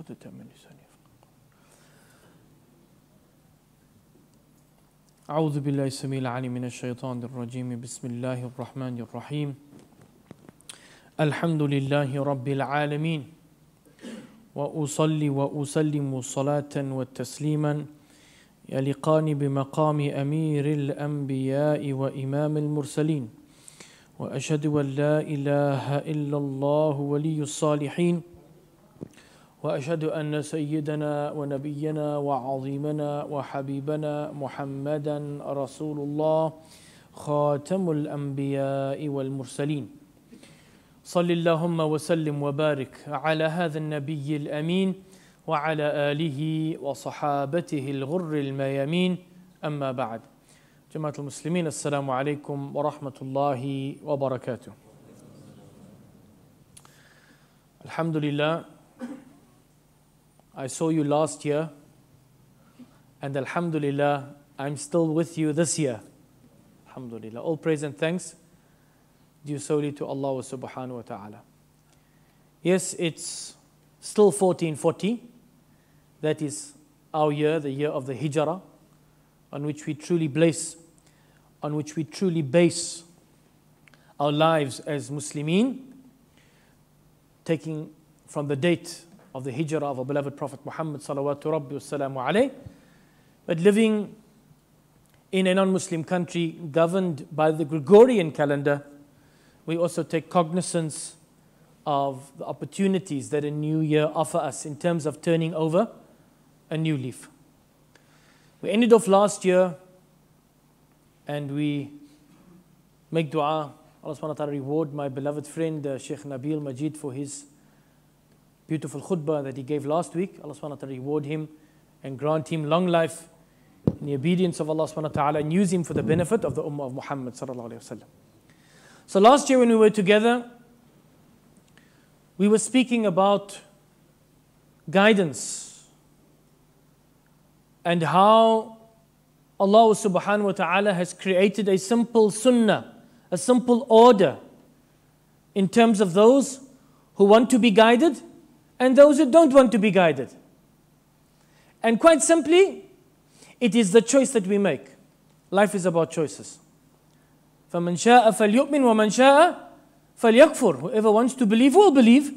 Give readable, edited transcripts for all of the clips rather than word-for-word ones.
عقدة من لساني. أعوذ بالله السميع العليم من الشيطان الرجيم. بسم الله الرحمن الرحيم. الحمد لله رب العالمين، وأصلي وأسلم صلاة وتسليما يليقان بمقام أمير الأنبياء وإمام المرسلين، وأشهد أن لا إله إلا الله ولي الصالحين، وأشهد أن سيدنا ونبينا وعظيمنا وحبيبنا محمدا رسول الله خاتم الأنبياء والمرسلين. صل اللهم وسلم وبارك على هذا النبي الأمين وعلى آله وصحابته الغر الميامين. أما بعد. جماعة المسلمين، السلام عليكم ورحمة الله وبركاته. Alhamdulillah, I saw you last year, and Alhamdulillah, I'm still with you this year. Alhamdulillah. All praise and thanks due solely to Allah subhanahu wa ta'ala. Yes, it's still 1440. That is our year, the year of the Hijrah, on which we truly base our lives as Muslimin, taking from the date of the Hijrah of our beloved Prophet Muhammad salawatu rabbi wassalamu alayh, but living in a non-Muslim country governed by the Gregorian calendar, we also take cognizance of the opportunities that a new year offers us in terms of turning over a new leaf. We ended off last year and we make dua. Allah subhanahu wa ta'ala reward my beloved friend Sheikh Nabil Majid for his beautiful khutbah that he gave last week. Allah subhanahu wa ta'ala reward him and grant him long life in the obedience of Allah subhanahu wa ta'ala and use him for the benefit of the ummah of Muhammad sallallahu alayhi wa sallam. So last year when we were together, we were speaking about guidance and how Allah subhanahu wa ta'ala has created a simple sunnah, a simple order in terms of those who want to be guided and those who don't want to be guided. And quite simply, it is the choice that we make. Life is about choices. فَمَنْ شَاءَ فَلْيُؤْمِنْ وَمَنْ شَاءَ فَلْيَكْفُرْ. Whoever wants to believe will believe,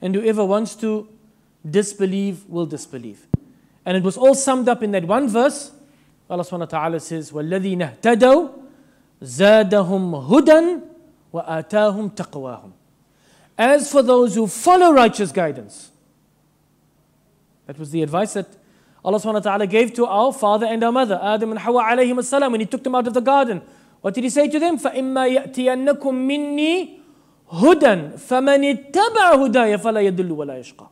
and whoever wants to disbelieve will disbelieve. And it was all summed up in that one verse. Allah subhanahu wa ta'ala says, وَالَّذِينَ اهْتَدَوْا زَادَهُمْ هُدًى وَآتَاهُمْ تَقْوَاهُمْ. As for those who follow righteous guidance, that was the advice that Allah subhanahu wa ta'ala gave to our father and our mother, Adam and Hawa alayhim as-salam, when he took them out of the garden. What did he say to them? فَإِمَّا يَأْتِيَنَّكُم مِّنِّي هُدًى فَمَنِ اتَّبَعَ هُدَايَ فَلَا يَضِلُّ وَلَا يَشْقَى.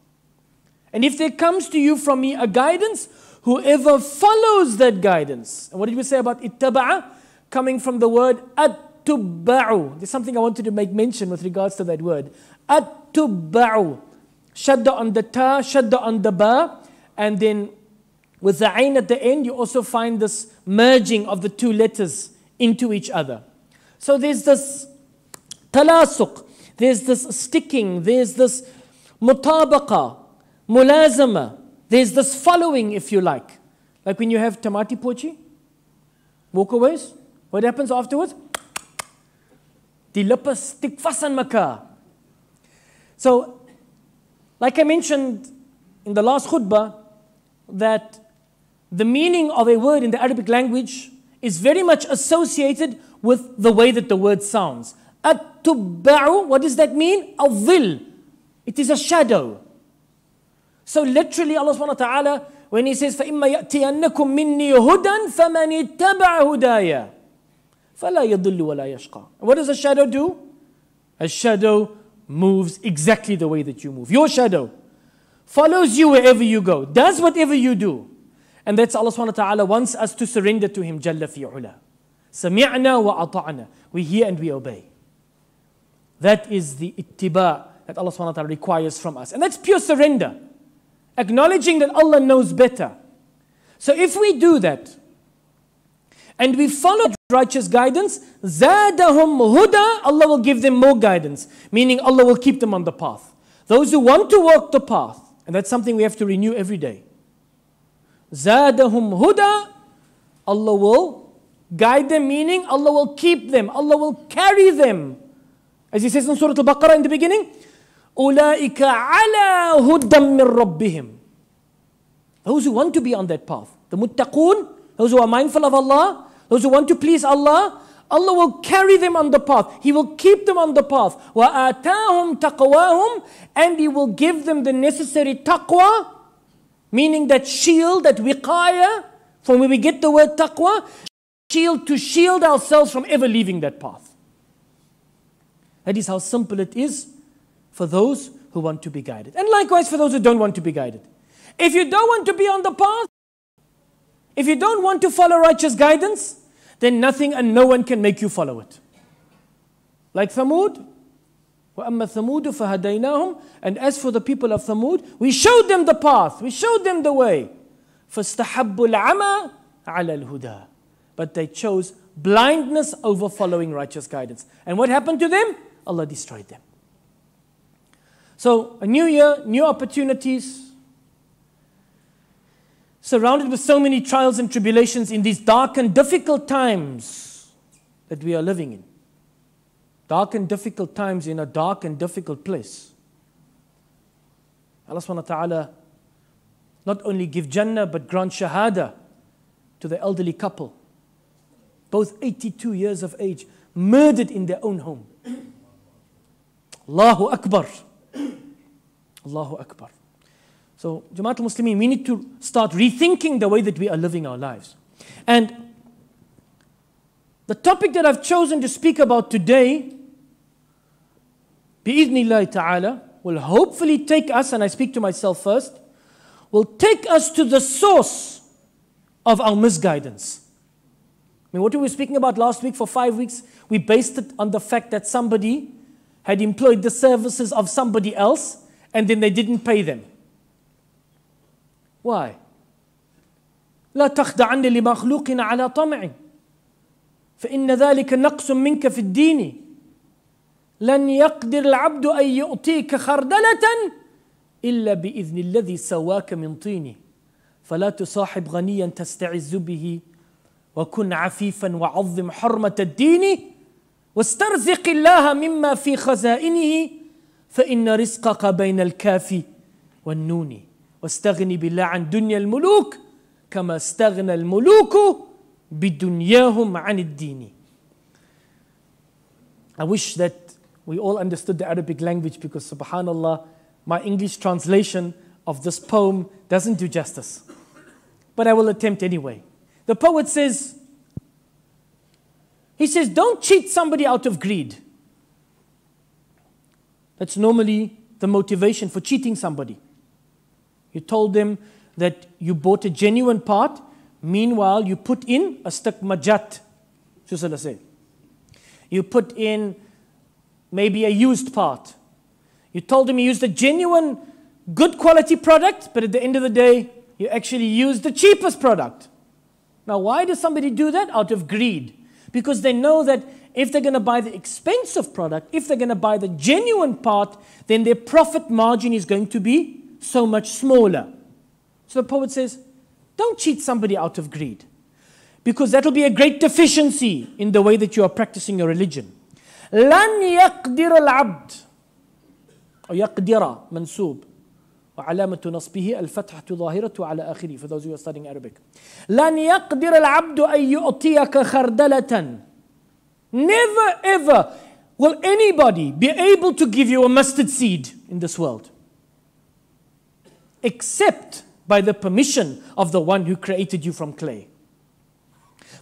And if there comes to you from me a guidance, whoever follows that guidance. And what did we say about ittaba'a? Coming from the word at-tubba'u. There's something I wanted to make mention with regards to that word. At-tubba'u. Shadda on the ta, shadda on the ba. And then with the ain at the end, you also find this merging of the two letters into each other. So there's this talasuq, there's this sticking, there's this mutabaqa, mulazama, there's this following, if you like. Like when you have tamati pochi, walkaways, what happens afterwards? Die lippe stick vas aan mekaar. So, like I mentioned in the last khutbah, that the meaning of a word in the Arabic language is very much associated with the way that the word sounds. At-tubba'u, what does that mean? Al-dhil. It is a shadow. So literally Allah subhanahu wa ta'ala, when he says, فَإِمَّا يَأْتِيَنَّكُم مِّنِّي هُدًى فَمَنِ اتَّبَعَ هُدَايَ فَلَا يَضِلُّ وَلَا يَشْقَى. What does a shadow do? A shadow moves exactly the way that you move. Your shadow follows you wherever you go, does whatever you do. And that's Allah subhanahu wa ta'ala wants us to surrender to Him, Jalla fi ula. Sami'na wa ata'na. We hear and we obey. That is the ittiba that Allah subhanahu wa ta'ala requires from us. And that's pure surrender. Acknowledging that Allah knows better. So if we do that, and we follow righteous guidance, zadahum huda, Allah will give them more guidance. Meaning Allah will keep them on the path. Those who want to walk the path, And that's something we have to renew every day. زَادَهُمْ هُدَى. Allah will guide them, meaning Allah will keep them. Allah will carry them. As He says in Surah Al-Baqarah in the beginning, أُولَٰئِكَ عَلَىٰ هُدًّا مِّن رَبِّهِمْ. Those who want to be on that path, the muttaqoon, those who are mindful of Allah, those who want to please Allah, Allah will carry them on the path. He will keep them on the path. وَآتَاهُمْ تَقْوَاهُمْ. And He will give them the necessary taqwa, meaning that shield, that wiqaya, from where we get the word taqwa, shield to shield ourselves from ever leaving that path. That is how simple it is for those who want to be guided. And likewise for those who don't want to be guided. If you don't want to be on the path, if you don't want to follow righteous guidance, then nothing and no one can make you follow it. Like Thamud, وَأَمَّا ثَمُودُ فَهَدَيْنَاهُمْ. And as for the people of Thamud, we showed them the path, we showed them the way. فَاسْتَحَبُّ الْعَمَى عَلَى الْهُدَى. But they chose blindness over following righteous guidance. And what happened to them? Allah destroyed them. So, a new year, new opportunities, surrounded with so many trials and tribulations in these dark and difficult times that we are living in. Dark and difficult times in a dark and difficult place. Allah subhanahu wa ta'ala not only give Jannah but grant Shahada to the elderly couple. Both 82 years of age, murdered in their own home. Allahu Akbar. Allahu Akbar. So, Jama'at al-Muslimin, we need to start rethinking the way that we are living our lives. And the topic that I've chosen to speak about today, bi'idhnillahi ta'ala, will hopefully take us, and I speak to myself first, will take us to the source of our misguidance. I mean, what we were speaking about last week for 5 weeks, we based it on the fact that somebody had employed the services of somebody else and then they didn't pay them. Why? لا تخدعن لمخلوق على طمع فإن ذلك نقص منك في الدين لن يقدر العبد أن يؤتيك خردلة إلا بإذن الذي سواك من طين فلا تصاحب غنيا تستعز به وكن عفيفا وعظم حرمة الدين واسترزق الله مما في خزائنه فإن رزقك بين الكاف والنون واستغني بالله عن دنيا الملوك كما استغنى الملوك بدنياهم عن الدين. I wish that we all understood the Arabic language, because subhanallah, my English translation of this poem doesn't do justice. But I will attempt anyway. The poet says, he says, don't cheat somebody out of greed. That's normally the motivation for cheating somebody. You told them that you bought a genuine part, meanwhile you put in a stuk majat, Shusala said. You put in maybe a used part. You told them you used a genuine, good quality product, but at the end of the day, you actually used the cheapest product. Now, why does somebody do that? Out of greed. Because they know that if they're going to buy the expensive product, if they're going to buy the genuine part, then their profit margin is going to be so much smaller. So the poet says, don't cheat somebody out of greed, because that will be a great deficiency in the way that you are practicing your religion. لن يقدر العبد أو يقدر منسوب وعلامة نصبه الفتحة ظاهرة على آخره, for those who are studying Arabic. لن يقدر العبد أن يعطيك خردلة. Never ever will anybody be able to give you a mustard seed in this world, except by the permission of the one who created you from clay.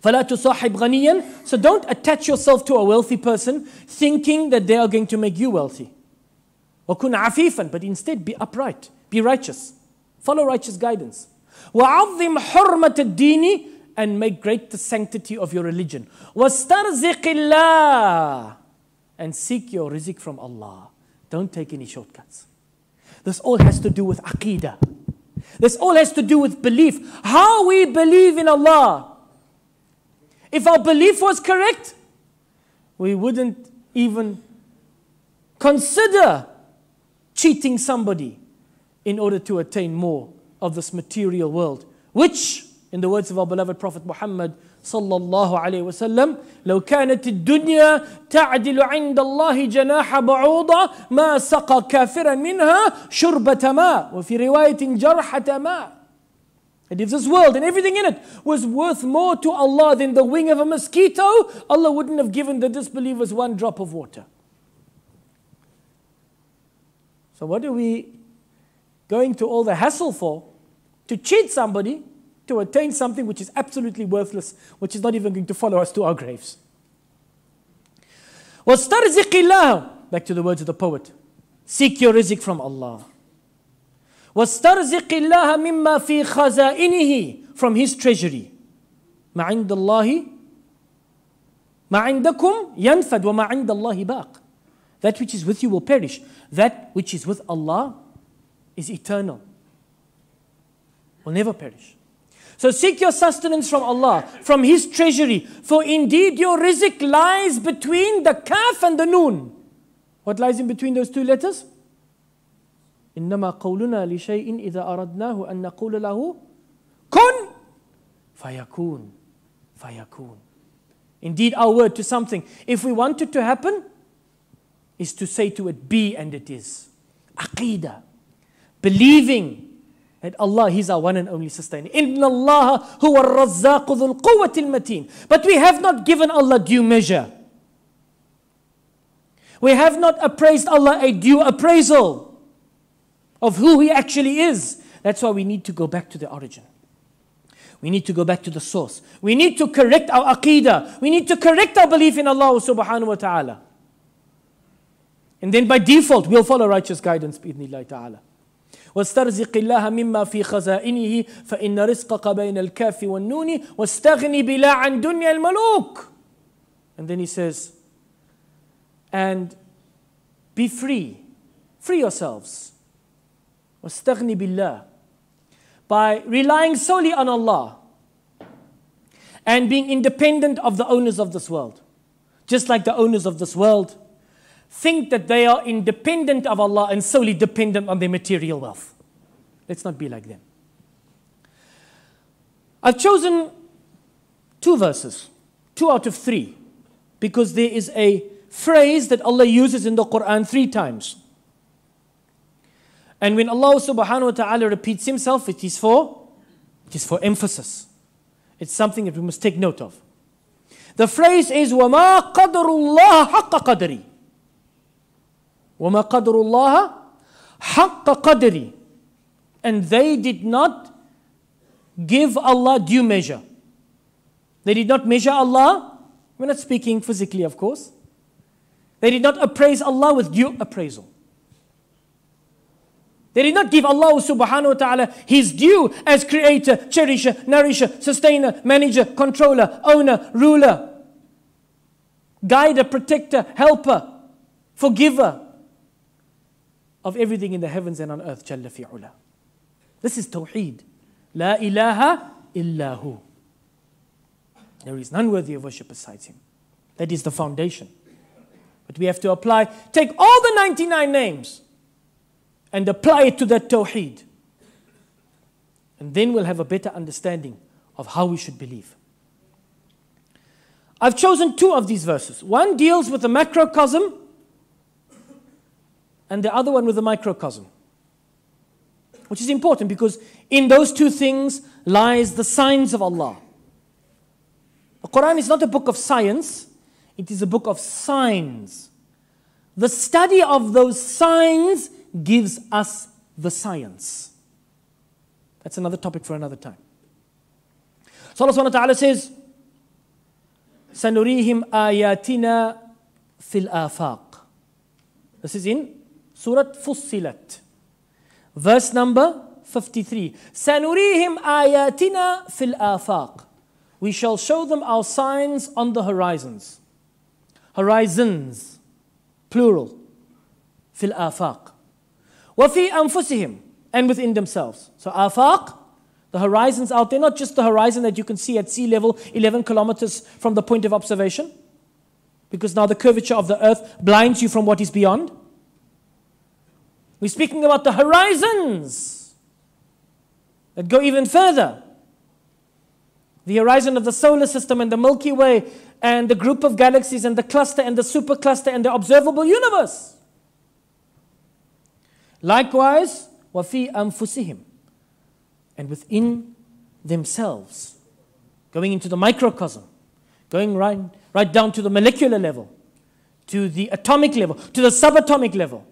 فَلَا تُصَاحِبْ غَنِيًّا. So don't attach yourself to a wealthy person thinking that they are going to make you wealthy. وَكُنْ عَفِيفًا. But instead be upright, be righteous, follow righteous guidance. وَعَظِّمْ حُرْمَةَ الدِّينِ. And make great the sanctity of your religion. وَاسْتَرْزِقِ اللَّهِ. And seek your rizq from Allah. Don't take any shortcuts. This all has to do with aqeedah. This all has to do with belief. How we believe in Allah. If our belief was correct, we wouldn't even consider cheating somebody in order to attain more of this material world, which, in the words of our beloved Prophet Muhammad sallallahu alayhi wa sallam, لو كانت الدنيا تعدل عند الله جناح بعوضة ما سقى كافرا منها شربة ماء وفي رواية جرحة ماء. And if this world and everything in it was worth more to Allah than the wing of a mosquito, Allah wouldn't have given the disbelievers one drop of water. So what are we going to all the hassle for? To cheat somebody to attain something which is absolutely worthless, which is not even going to follow us to our graves. وَاسْتَرْزِقِ اللَّهَ. Back to the words of the poet. Seek your rizq from Allah. وَاسْتَرْزِقِ اللَّهَ مِمَّا فِي خَزَائِنِهِ. From His treasury. مَا عِنْدَ اللَّهِ مَا عِنْدَكُمْ يَنْفَدْ وَمَا عِنْدَ اللَّهِ بَاقٍ. That which is with you will perish. That which is with Allah is eternal. Will never perish. So seek your sustenance from Allah, from His treasury. For indeed your rizq lies between the kaf and the noon. What lies in between those two letters? إنما قولنا لشيء إذا أردناه أن نقول له كن فيكون فيكون. Indeed, our word to something, if we want it to happen, is to say to it, be, and it is. Aqeedah. Believing that Allah, He's our one and only sustainer. إِنَّ اللَّهَ هُوَ الرَّزَّاقُ ذُو الْقُوَّةِ الْمَتِينَ. But we have not given Allah due measure. We have not appraised Allah a due appraisal of who He actually is. That's why we need to go back to the origin. We need to go back to the source. We need to correct our aqeedah. We need to correct our belief in Allah subhanahu wa ta'ala. And then by default, we'll follow righteous guidance بإذن الله تعالى. واسترزق الله مما في خزائنه فإن رزقك بين الكاف والنون واستغني بلا عن دنيا الملوك. And then he says, and be free. Free yourselves. واستغني بالله. By relying solely on Allah and being independent of the owners of this world. Just like the owners of this world think that they are independent of Allah and solely dependent on their material wealth. Let's not be like them. I've chosen 2 verses, 2 out of 3, because there is a phrase that Allah uses in the Quran 3 times. And when Allah subhanahu wa ta'ala repeats Himself, it is for emphasis. It's something that we must take note of. The phrase is وَمَا قَدْرُ اللَّهَ حَقَّ قَدْرِ. وَمَا قَدْرُ اللَّهَ حَقَّ قَدْرِ. And they did not give Allah due measure. They did not measure Allah. We're not speaking physically, of course. They did not appraise Allah with due appraisal. They did not give Allah subhanahu wa ta'ala His due as creator, cherisher, nourisher, sustainer, manager, controller, owner, ruler, guider, protector, helper, forgiver of everything in the heavens and on earth. Jalla fi'ula. This is Tawheed. La ilaha illahu. There is none worthy of worship besides Him. That is the foundation. But we have to apply, take all the 99 names and apply it to that Tawheed. And then we'll have a better understanding of how we should believe. I've chosen 2 of these verses. One deals with the macrocosm and the other one with the microcosm. Which is important because in those 2 things lies the signs of Allah. The Quran is not a book of science, it is a book of signs. The study of those signs gives us the science. That's another topic for another time. So Allah subhanahu wa ta'ala says, سَنُرِيهِمْ آيَاتِنَا فِي الْآفَاقِ. This is in Surah Fussilat. Verse number 53. سَنُرِيهِمْ آيَاتِنَا فِي الْآفَاقِ. We shall show them our signs on the horizons. Horizons, plural. فِي الْآفَاقِ. وَفِي أَنفُسِهِمْ. And within themselves. So afaq, the horizons out there, not just the horizon that you can see at sea level 11 kilometers from the point of observation, because now the curvature of the earth blinds you from what is beyond. We're speaking about the horizons that go even further. The horizon of the solar system and the Milky Way and the group of galaxies and the cluster and the supercluster and the observable universe. Likewise, وَفِي أَنفُسِهِمْ, and within themselves, going into the microcosm, going right down to the molecular level, to the atomic level, to the subatomic level.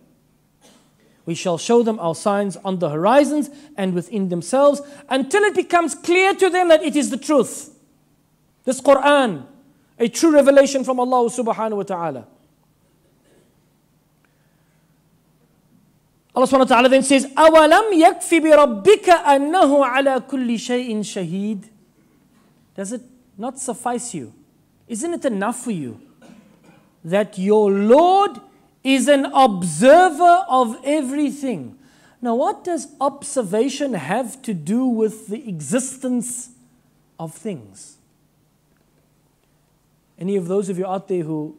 We shall show them our signs on the horizons and within themselves until it becomes clear to them that it is the truth. This Quran, a true revelation from Allah subhanahu wa ta'ala. Allah subhanahu wa ta'ala then says, أَوَلَمْ يَكْفِ بِرَبِّكَ أَنَّهُ عَلَى كُلِّ شَيْءٍ شَهِيدٍ. Does it not suffice you? Isn't it enough for you that your Lord is an observer of everything? Now, what does observation have to do with the existence of things? Any of those of you out there who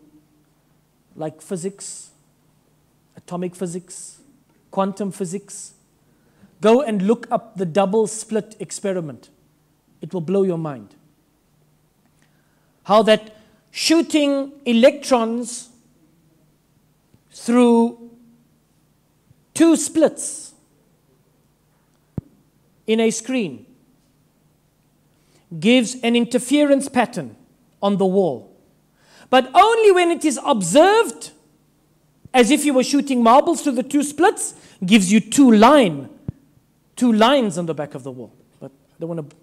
like physics, atomic physics, quantum physics, go and look up the double slit experiment. It will blow your mind. How that shooting electrons through two splits in a screen gives an interference pattern on the wall. But only when it is observed, as if you were shooting marbles through the two splits, gives you two lines on the back of the wall. But I don't want to,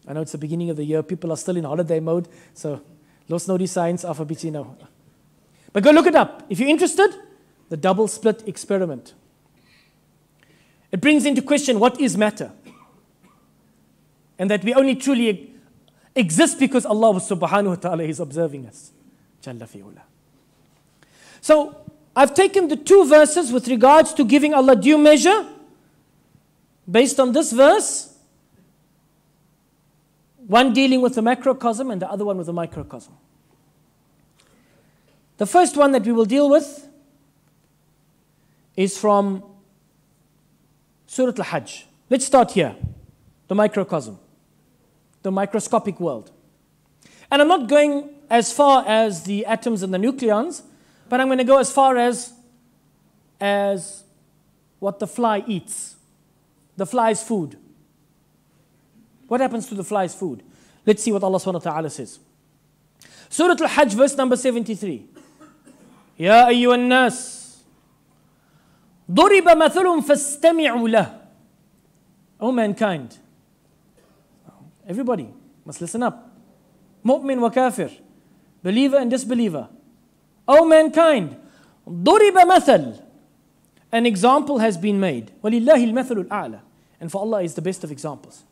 I know it's the beginning of the year, people are still in holiday mode, so los no die science alphabet, But go look it up. If you're interested, the double split experiment. It brings into question what is matter. And that we only truly exist because Allah subhanahu wa ta'ala is observing us. Jalla fi'ula. So, I've taken the two verses with regards to giving Allah due measure. Based on this verse, one dealing with the macrocosm and the other one with the microcosm. The first one that we will deal with is from Surah Al-Hajj. Let's start here, the microcosm, the microscopic world. And I'm not going as far as the atoms and the nucleons, but I'm going to go as far as what the fly eats, the fly's food. What happens to the fly's food? Let's see what Allah subhanahu wa ta'ala says. Surah Al-Hajj, verse number 73. Ya ayyuhan nas, ضُرِبَ مَثَلٌ فَاسْتَمِعُوا لَهُ. O mankind, everybody must listen up. Mu'min wa kafir, believer and disbeliever. O mankind, ضُرِبَ مَثَلٌ. An example has been made. وَلِلَّهِ الْمَثَلُ الْأَعْلَى. And for Allah is the best of examples.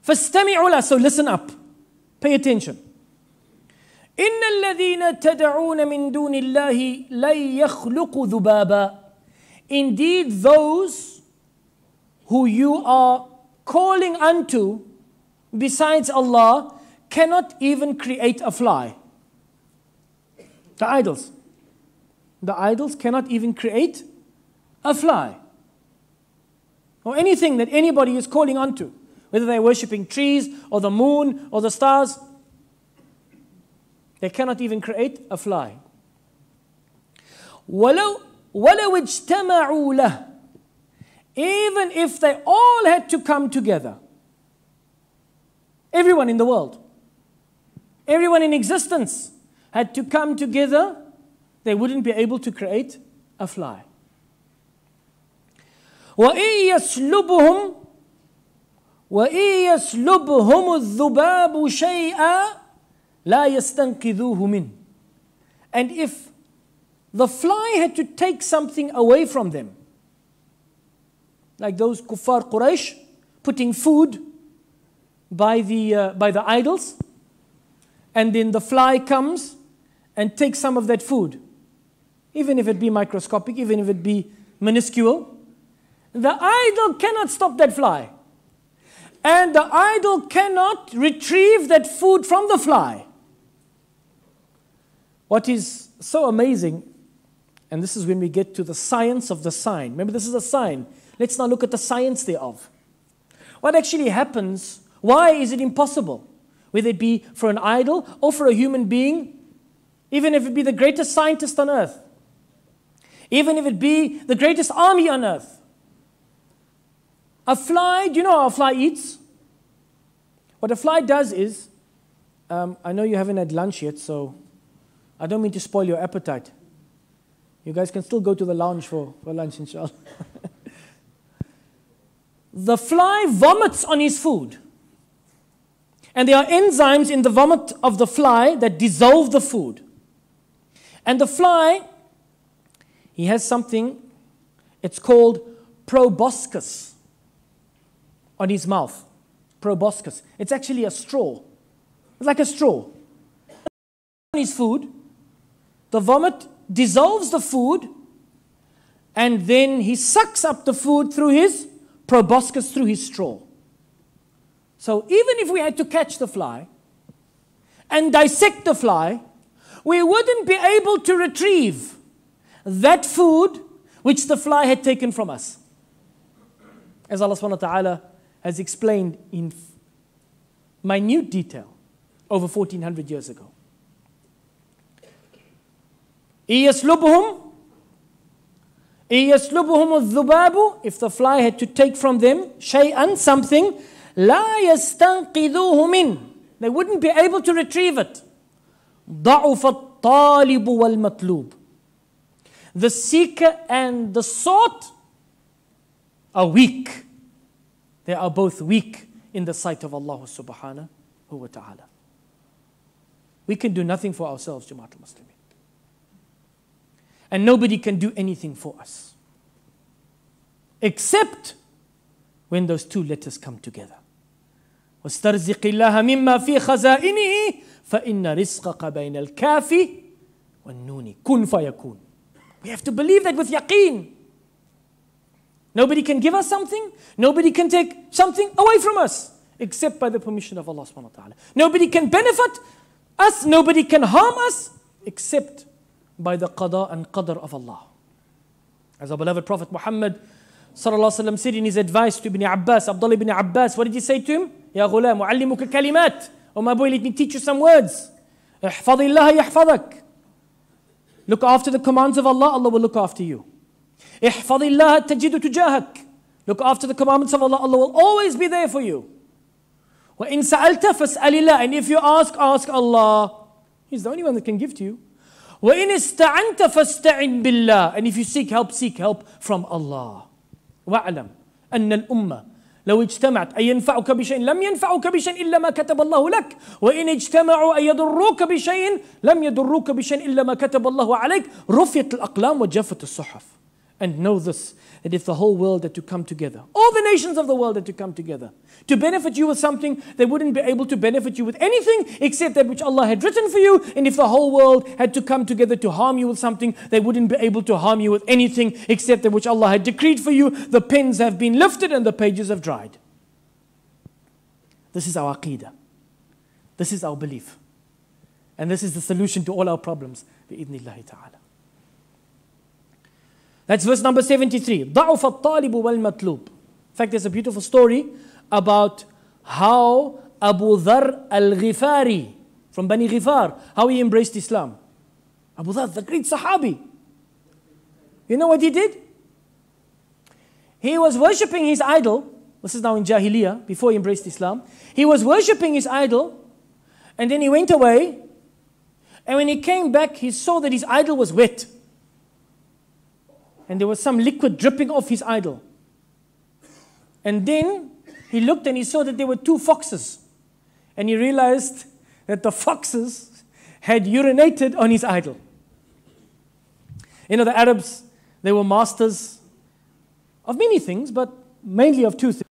فَاسْتَمِعُوا لَهُ. So listen up. Pay attention. إِنَّ الَّذِينَ تَدَعُونَ مِن دُونِ اللَّهِ لَن يَخْلُقُوا ذُبَابًا. Indeed, those who you are calling unto besides Allah cannot even create a fly. The idols. The idols cannot even create a fly. Or anything that anybody is calling onto. Whether they're worshipping trees or the moon or the stars. They cannot even create a fly. وَلَوْ اجْتَمَعُوا لَهُ. Even if they all had to come together. Everyone in the world. Everyone in existence had to come together, they wouldn't be able to create a fly. وَإِن يَسْلُبْهُمُ الذُّبَابُ شَيْئًا لَا يَسْتَنْقِذُوهُ مِنْهُ. And if the fly had to take something away from them, like those kuffar Quraysh putting food by the idols, and then the fly comes and takes some of that food, even if it be microscopic, even if it be minuscule, the idol cannot stop that fly. And the idol cannot retrieve that food from the fly. What is so amazing, And this is when we get to the science of the sign. Remember, this is a sign. Let's now look at the science thereof. What actually happens? Why is it impossible? Whether it be for an idol or for a human being, even if it be the greatest scientist on earth, even if it be the greatest army on earth. A fly, do you know how a fly eats? What a fly does is, I know you haven't had lunch yet, so I don't mean to spoil your appetite. You guys can still go to the lounge for lunch, inshallah. The fly vomits on his food. And there are enzymes in the vomit of the fly that dissolve the food. And the fly, he has something, it's called proboscis on his mouth. Proboscis. It's actually a straw. It's like a straw. On his food, the vomit dissolves the food, and then he sucks up the food through his proboscis, through his straw. So even if we had to catch the fly and dissect the fly, we wouldn't be able to retrieve that food which the fly had taken from us. As Allah subhanahu wa ta'ala has explained in minute detail over 1400 years ago. يَسْلُبُهُمْ الذُّبَابُ, if the fly had to take from them شَيْئًا, something, لَا يَسْتَنْقِذُوهُ مِنْ, they wouldn't be able to retrieve it. ضَعُفَ الطَّالِبُ وَالْمَطْلُوبُ, the seeker and the sought are weak. They are both weak in the sight of Allah subhanahu wa ta'ala. We can do nothing for ourselves, Jama'at al-Muslimin. And nobody can do anything for us. Except when those two letters come together. وَاسْتَرْزِقِ اللَّهَ مِمَّا فِي خَزَائِنِهِ فَإِنَّ رِزْقَكَ بَيْنَ الْكَافِ وَالنُّونِ كُنْ فَيَكُونَ. We have to believe that with yaqeen. Nobody can give us something. Nobody can take something away from us except by the permission of Allah subhanahu wa ta'ala. Nobody can benefit us. Nobody can harm us except by the qada and qadr of Allah. As our beloved Prophet Muhammad sallallahu alaihi wasallam said in his advice to Ibn Abbas, Abdullah ibn Abbas, what did he say to him? Ya ghulam, u'allimuka kalimat. Oh my boy, let me teach you some words. Ihfadillah yahfadak. Look after the commands of Allah, Allah will look after you. Ihfadillah tajidu tujahak. Look after the commandments of Allah, Allah will always be there for you. Wa in sa'alta fas'alillah. And if you ask Allah. He's the only one that can give to you. وَإِنِ اسْتَعَنْتَ فَاسْتَعِنْ بِاللَّهِ. And if you seek help from Allah. وَاعْلَمْ أَنَّ الْأُمَّةِ لو اجتمعت أن ينفعك بشيء لم ينفعك بشيء إلا ما كتب الله لك وإن اجتمعوا أن يضروك بشيء لم يضروك بشيء إلا ما كتب الله عليك رفعت الأقلام وجفت الصحف. And know this, that if the whole world had to come together, all the nations of the world had to come together to benefit you with something, they wouldn't be able to benefit you with anything except that which Allah had written for you. And if the whole world had to come together to harm you with something, they wouldn't be able to harm you with anything except that which Allah had decreed for you. The pens have been lifted and the pages have dried. This is our aqeedah. This is our belief. And this is the solution to all our problems. Bi-idhnillahi ta'ala. That's verse number 73. ضَعُفَ الطَّالِبُ وَالْمَطْلُوبُ. In fact, there's a beautiful story about how Abu Dharr al-Ghifari from Bani Ghifar, how he embraced Islam. Abu Dharr, the great Sahabi. You know what he did? He was worshipping his idol. This is now in Jahiliyyah, before he embraced Islam. He was worshipping his idol, and then he went away. And when he came back, he saw that his idol was wet. And there was some liquid dripping off his idol. And then he looked and he saw that there were two foxes. And he realized that the foxes had urinated on his idol. You know, the Arabs, they were masters of many things, but mainly of two things.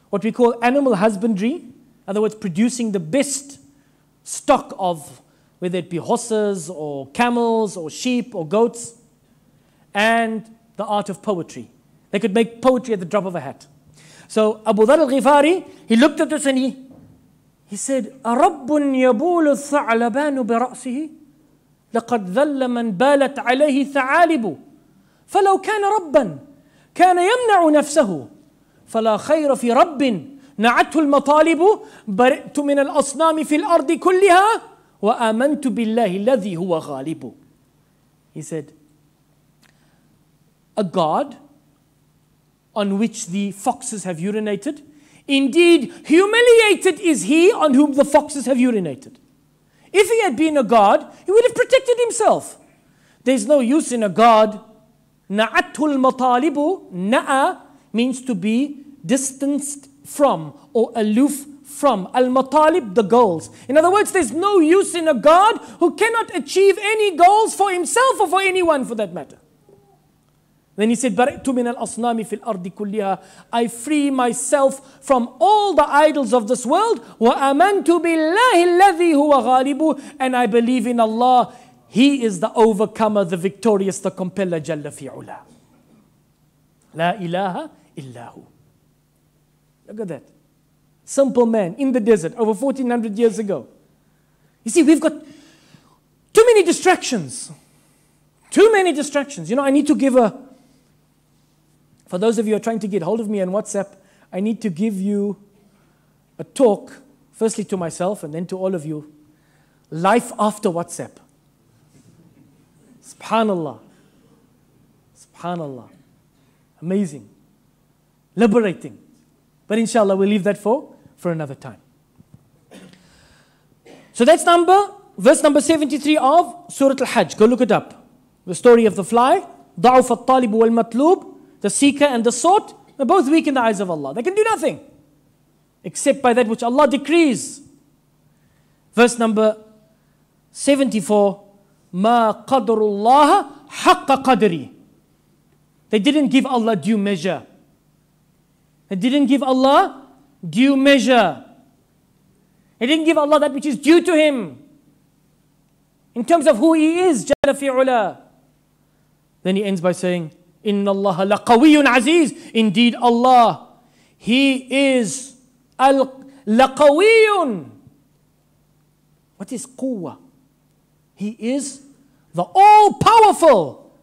What we call animal husbandry, in other words, producing the best stock of, whether it be horses or camels or sheep or goats, and the art of poetry. They could make poetry at the drop of a hat. So Abu Dharr al-Ghifari, he looked at this and he said, أَرَبٌّ يَبُولُ الثَّعْلَبَانُ بِرَأْسِهِ. لقد ذل من بالت عليه ثعالب فلو كان ربا كان يمنع نفسه فلا خير في رب نعته المطالب برئت من الأصنام في الأرض كلها وآمنت بالله الذي هو غالب. He said, a God on which the foxes have urinated, indeed humiliated is he on whom the foxes have urinated. If he had been a God, he would have protected himself. There's no use in a God. Na'atul matalibu, na'a means to be distanced from or aloof from. Al-matalib, the goals. In other words, there's no use in a God who cannot achieve any goals for himself or for anyone for that matter. Then he said, بَرِئْتُ مِنَ الْأَصْنَامِ فِي الْأَرْضِ كُلِّهَا, I free myself from all the idols of this world. وَآمَنْتُ بِاللَّهِ الَّذِي هُوَ غَالِبُ, and I believe in Allah. He is the overcomer, the victorious, the compeller, جَلَّ فِي عُلَى. لَا إِلَهَ إِلَّا هُ. Look at that. Simple man in the desert over 1400 years ago. You see, we've got too many distractions. Too many distractions. You know, I need to give for those of you who are trying to get hold of me on WhatsApp, I need to give you a talk, firstly to myself and then to all of you. Life after WhatsApp. Subhanallah. Subhanallah. Amazing. Liberating. But inshallah, we'll leave that for another time. So that's verse number 73 of Surah Al-Hajj. Go look it up. The story of the fly. ضَعُفَ الطَّالِبُ وَالْمَطْلُوبُ, the seeker and the sought, they're both weak in the eyes of Allah. They can do nothing except by that which Allah decrees. Verse number 74. مَا قَدْرُ اللَّهَ حَقَّ قَدْرِ. They didn't give Allah due measure. They didn't give Allah due measure. They didn't give Allah that which is due to Him in terms of who He is. Jalla fi ula. Then He ends by saying, Inna Allah laqawiyyun aziz. Indeed Allah, He is laqawiyyun. What is quwwah? He is the all-powerful.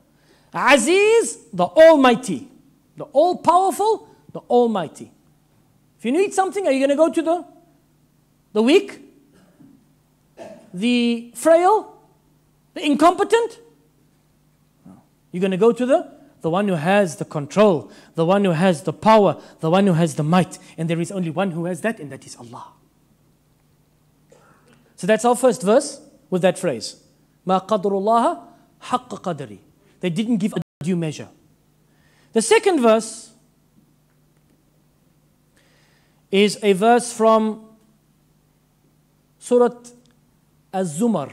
Aziz, the almighty. The all-powerful, the almighty. If you need something, are you going to go to the weak? The frail? The incompetent? No. You're going to go to the one who has the control, the one who has the power, the one who has the might. And there is only one who has that, and that is Allah. So that's our first verse with that phrase. مَا قَدْرُ اللَّهَ حَقَّ قَدْرِ. They didn't give a due measure. The second verse is a verse from Surah Az-Zumar.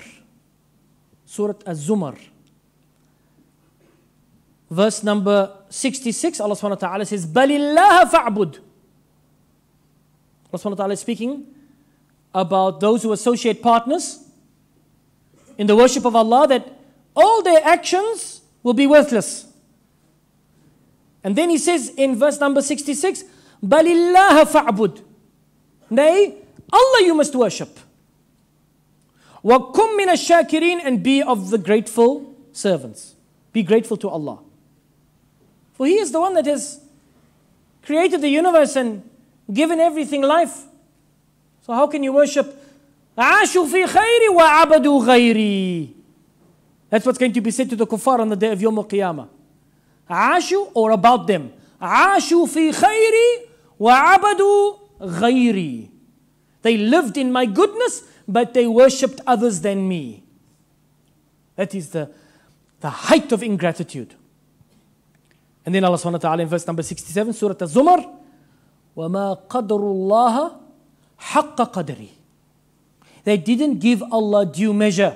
Surah Az-Zumar. Verse number 66, Allah subhanahu wa ta'ala says, بَلِ اللَّهَ فَاعْبُدْ. Allah subhanahu wa ta'ala is speaking about those who associate partners in the worship of Allah, that all their actions will be worthless. And then He says in verse number 66, بَلِ اللَّهَ فَاعْبُدْ. Nay, Allah you must worship. وَكُمْ مِنَ الشَّاكِرِينَ, and be of the grateful servants. Be grateful to Allah. For He is the one that has created the universe and given everything life. So how can you worship? عَاشُوا فِي خَيْرِ وَعَبَدُوا غَيْرِ. That's what's going to be said to the kuffar on the day of Yawm al-Qiyamah. عاشوا, or about them. عاشوا في خيري وعبدوا غيري. They lived in my goodness, but they worshipped others than me. That is the height of ingratitude. And then Allah subhanahu wa ta'ala in verse number 67, Surah Az-Zumar, وَمَا قَدْرُ اللَّهَ حَقَّ قَدْرِ. They didn't give Allah due measure.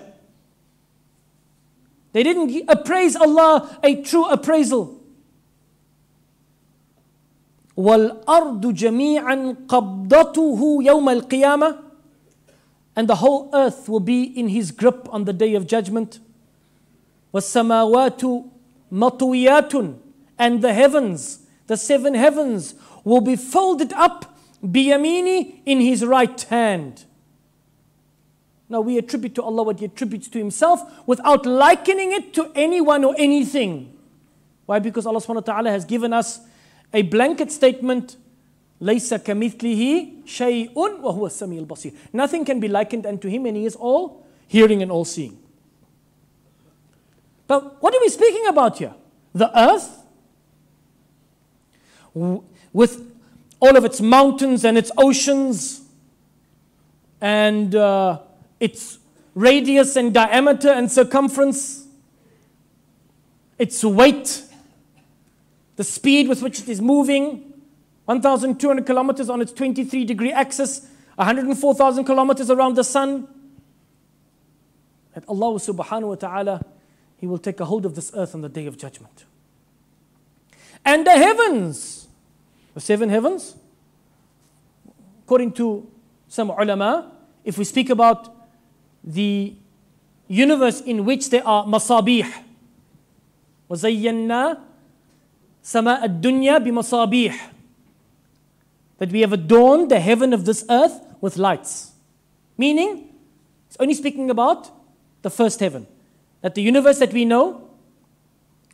They didn't appraise Allah a true appraisal. وَالْأَرْضُ جَمِيعًا قَبْضَتُهُ يَوْمَ الْقِيَامَةِ. And the whole earth will be in His grip on the day of judgment. وَالسَّمَاوَاتُ مَطُوِيَاتٌ. And the heavens, the seven heavens, will be folded up بِيَمِينِ, in His right hand. Now we attribute to Allah what He attributes to Himself without likening it to anyone or anything. Why? Because Allah subhanahu wa ta'ala has given us a blanket statement, لَيْسَ كَمِثْلِهِ شَيْءٌ وَهُوَ السَّمِيعُ الْبَصِيرُ. Nothing can be likened unto Him, and He is all hearing and all seeing. But what are we speaking about here? The earth, with all of its mountains and its oceans, and its radius and diameter and circumference, its weight, the speed with which it is moving, 1,200 kilometers on its 23-degree axis, 104,000 kilometers around the sun. That Allah subhanahu wa ta'ala, He will take a hold of this earth on the Day of Judgment. And the heavens, the 7 heavens, according to some ulama, if we speak about the universe in which there are masabih, وَزَيَّنَّا سَمَاءَ الدُّنْيَا بِمَصَابِيحٍ, that we have adorned the heaven of this earth with lights. Meaning, it's only speaking about the first heaven. That the universe that we know,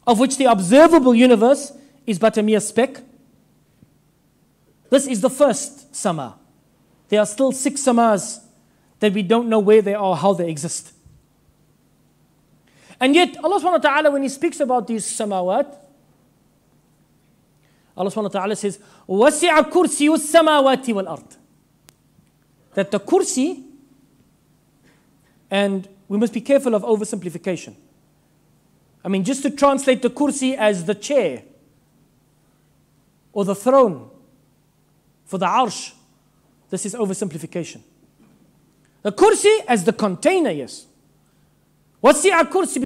of which the observable universe is but a mere speck, this is the first sama. There are still 6 samas that we don't know where they are, how they exist. And yet, Allah subhanahu wa ta'ala, when He speaks about these samawat, Allah subhanahu wa ta'ala says, وَسِعَ كُرْسِيُ السَّمَاوَاتِ وَالْأَرْضِ. That the kursi, and we must be careful of oversimplification. I mean, just to translate the kursi as the chair, or the throne, for the arsh, this is oversimplification. The kursi as the container, yes. وَسِعَ كُرْسِيُ